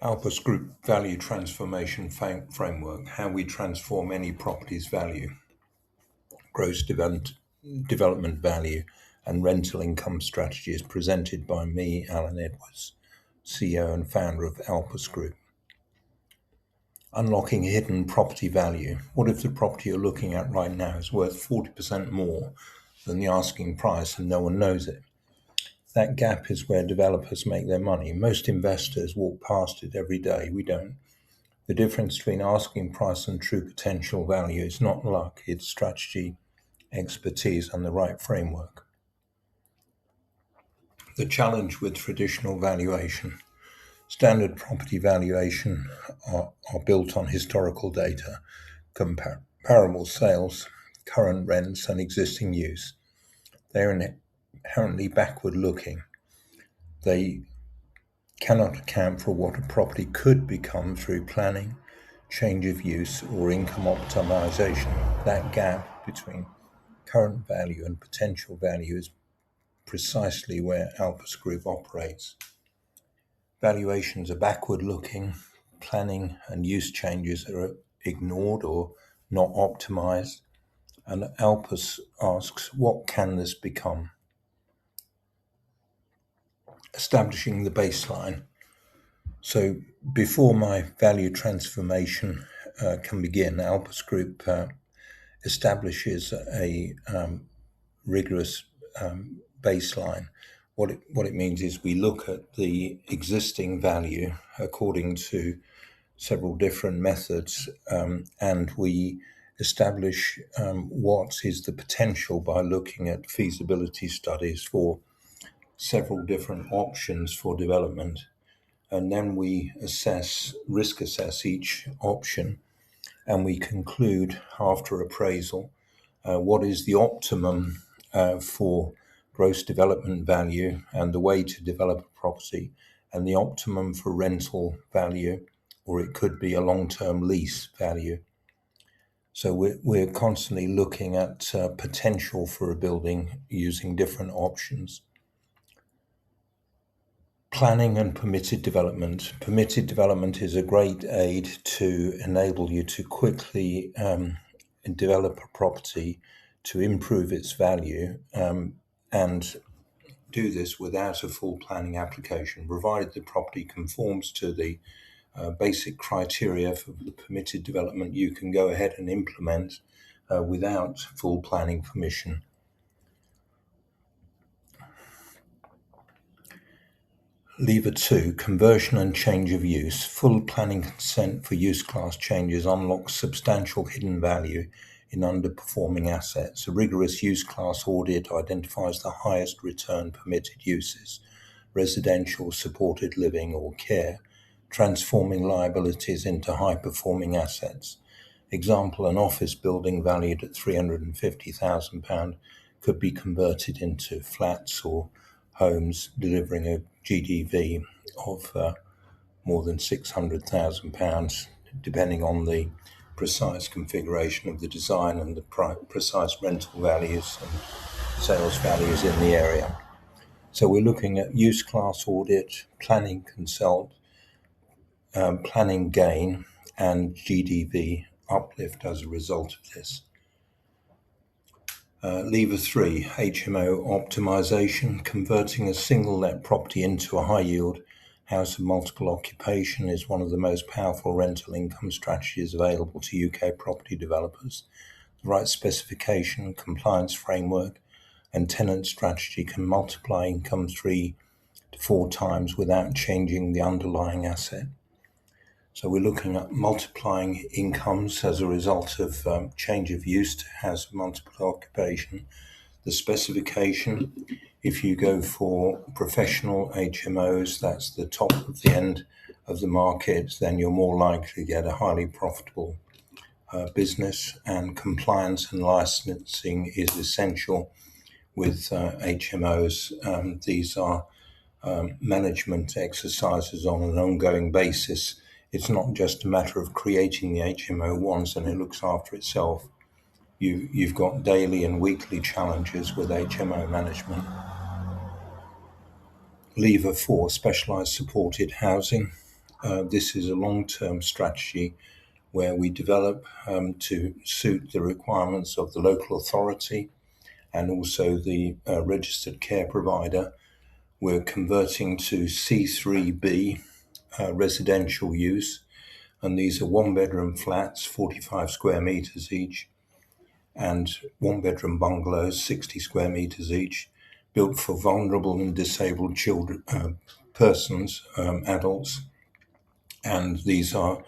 Alpus Group Value Transformation Framework, how we transform any property's value, gross development value, and rental income strategies presented by me, Alan Edwards, CEO and founder of Alpus Group. Unlocking hidden property value. What if the property you're looking at right now is worth 40% more than the asking price and no one knows it? That gap is where developers make their money. Most investors walk past it every day. We don't. The difference between asking price and true potential value is not luck, it's strategy, expertise, and the right framework. The challenge with traditional valuation. Standard property valuation are built on historical data, comparable sales, current rents, and existing use. They're inherently backward looking. They cannot account for what a property could become through planning, change of use, or income optimization. That gap between current value and potential value is precisely where Alpus Group operates. Valuations are backward looking, planning and use changes are ignored or not optimized, and Alpus asks, what can this become? Establishing the baseline. So before my value transformation can begin, Alpus Group establishes a rigorous baseline. What it means is we look at the existing value according to several different methods, and we establish what is the potential by looking at feasibility studies for several different options for development. And then we risk assess each option, and we conclude after appraisal what is the optimum for gross development value and the way to develop a property, and the optimum for rental value, or it could be a long-term lease value. So we're constantly looking at potential for a building using different options. Planning and permitted development. Permitted development is a great aid to enable you to quickly develop a property to improve its value, and do this without a full planning application. Provided the property conforms to the basic criteria for the permitted development, you can go ahead and implement without full planning permission. Lever 2, conversion and change of use. Full planning consent for use class changes unlocks substantial hidden value in underperforming assets. A rigorous use class audit identifies the highest return permitted uses, residential, supported living, or care, transforming liabilities into high-performing assets. Example, an office building valued at £350,000 could be converted into flats or homes, delivering a GDV of more than £600,000, depending on the precise configuration of the design and the precise rental values and sales values in the area. So we're looking at use class audit, planning consult, planning gain, and GDV uplift as a result of this. Lever 3, HMO optimization. Converting a single let property into a high yield house of multiple occupation is one of the most powerful rental income strategies available to UK property developers. The right specification, compliance framework, and tenant strategy can multiply income 3 to 4 times without changing the underlying asset. So we're looking at multiplying incomes as a result of change of use to house of multiple occupation. The specification, if you go for professional HMOs, that's the top of the end of the market, then you're more likely to get a highly profitable business, and compliance and licensing is essential with HMOs. These are management exercises on an ongoing basis. It's not just a matter of creating the HMO once and it looks after itself. You've got daily and weekly challenges with HMO management. Lever 4, specialised supported housing. This is a long-term strategy where we develop to suit the requirements of the local authority and also the registered care provider. We're converting to C3B residential use, and these are one-bedroom flats, 45 square meters each, and one-bedroom bungalows, 60 square meters each, built for vulnerable and disabled children, persons, adults, and these are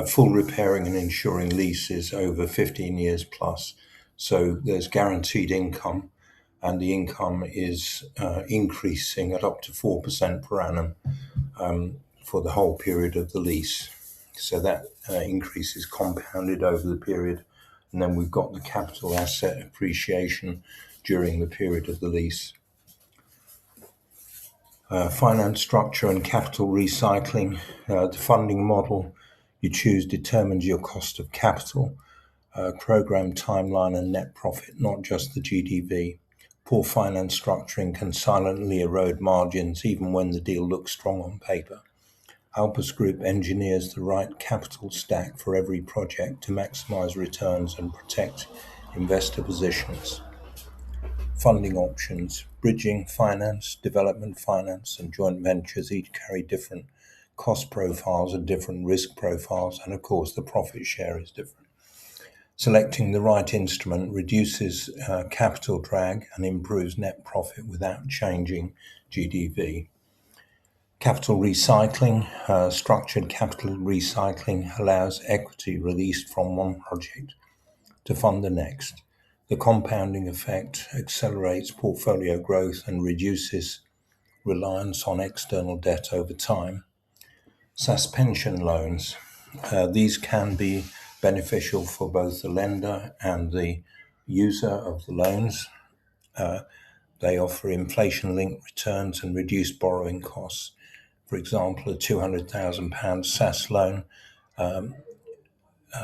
full repairing and insuring leases over 15 years plus. So there's guaranteed income, and the income is increasing at up to 4% per annum for the whole period of the lease. So that increase is compounded over the period. And then we've got the capital asset appreciation during the period of the lease. Finance structure and capital recycling. The funding model you choose determines your cost of capital, program timeline and net profit, not just the GDV. Poor finance structuring can silently erode margins even when the deal looks strong on paper. Alpus Group engineers the right capital stack for every project to maximize returns and protect investor positions. Funding options: bridging finance, development finance, and joint ventures each carry different cost profiles and different risk profiles, and of course the profit share is different. Selecting the right instrument reduces capital drag and improves net profit without changing GDV. Capital recycling, structured capital recycling allows equity released from one project to fund the next. The compounding effect accelerates portfolio growth and reduces reliance on external debt over time. Suspension loans. These can be beneficial for both the lender and the user of the loans. They offer inflation-linked returns and reduced borrowing costs. For example, a £200,000 SAS loan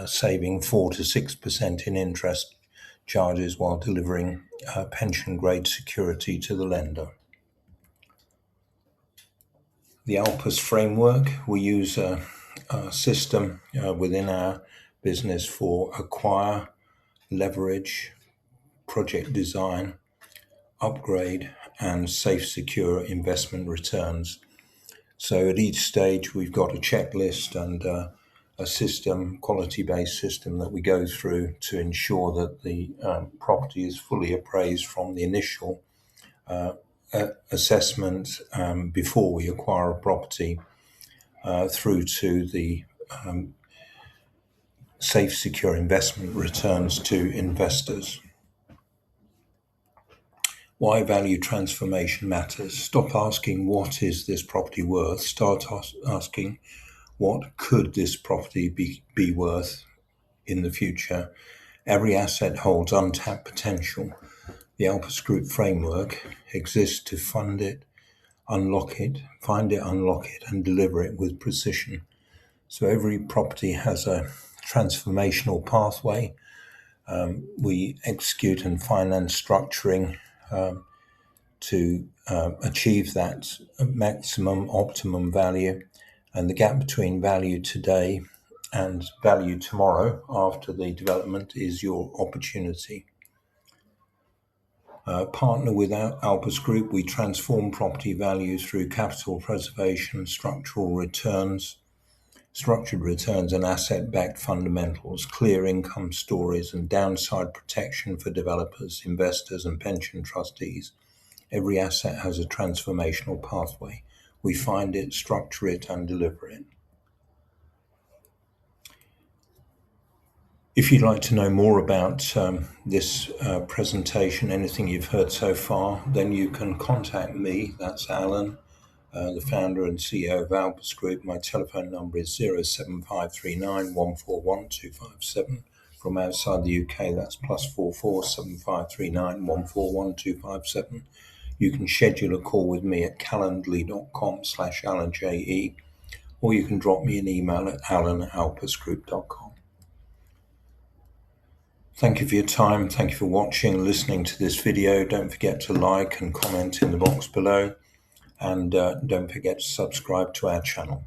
saving 4 to 6% in interest charges while delivering pension-grade security to the lender. The Alpus framework, we use a system within our business for acquire, leverage, project design, upgrade, and safe, secure investment returns. So at each stage, we've got a checklist and a system, quality-based system that we go through to ensure that the property is fully appraised from the initial assessment before we acquire a property through to the safe, secure investment returns to investors. Why value transformation matters. Stop asking what is this property worth. Start asking what could this property be worth in the future. Every asset holds untapped potential. The Alpus Group framework exists to find it, unlock it, and deliver it with precision. So every property has a transformational pathway. We execute and finance structuring to achieve that maximum optimum value, and the gap between value today and value tomorrow after the development is your opportunity. Partner with Alpus Group, we transform property value through capital preservation, structured returns and asset-backed fundamentals, clear income stories and downside protection for developers, investors and pension trustees. Every asset has a transformational pathway. We find it, structure it and deliver it. If you'd like to know more about this presentation, anything you've heard so far, then you can contact me. That's Alan, the founder and CEO of Alpus Group. My telephone number is 07539 141 257. From outside the UK, that's +44 7539 141 257. You can schedule a call with me at calendly.com/AlanJE, or you can drop me an email at alan@alpusgroup.com. Thank you for your time. Thank you for watching, listening to this video. Don't forget to like and comment in the box below. And don't forget to subscribe to our channel.